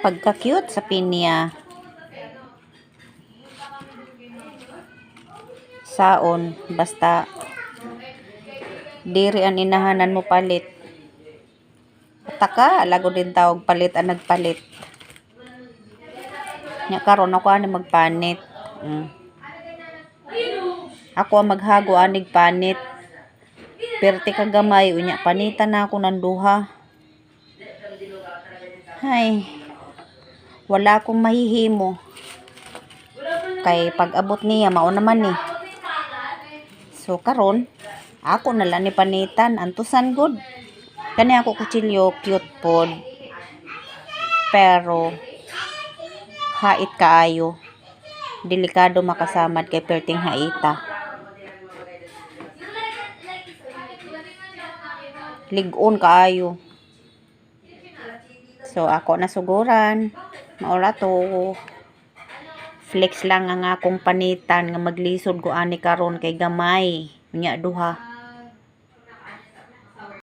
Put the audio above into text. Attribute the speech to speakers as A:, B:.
A: pagka-cute sa pinya. Saon, basta diri ang inahanan mo palit. Taka, lago din tawag palit ang nagpalit. Nya karon ako ani magpanit. Ako ang maghago anig panit. Perti ka gamay unya panitan na ako ng duha. Hay. Wala akong mahihimo. Kay pag abot niya mao naman ni. So karon ako na lang ni panitan antusan good. Kani ako kutsilyo cute pod. Pero hait kaayo. Delikado makasamad kay perting haita. Ligon kaayo. So ako nasuguran. Maura to. Flex lang ang akong panitan nga maglisod ko ani karon kay gamay. Unya duha.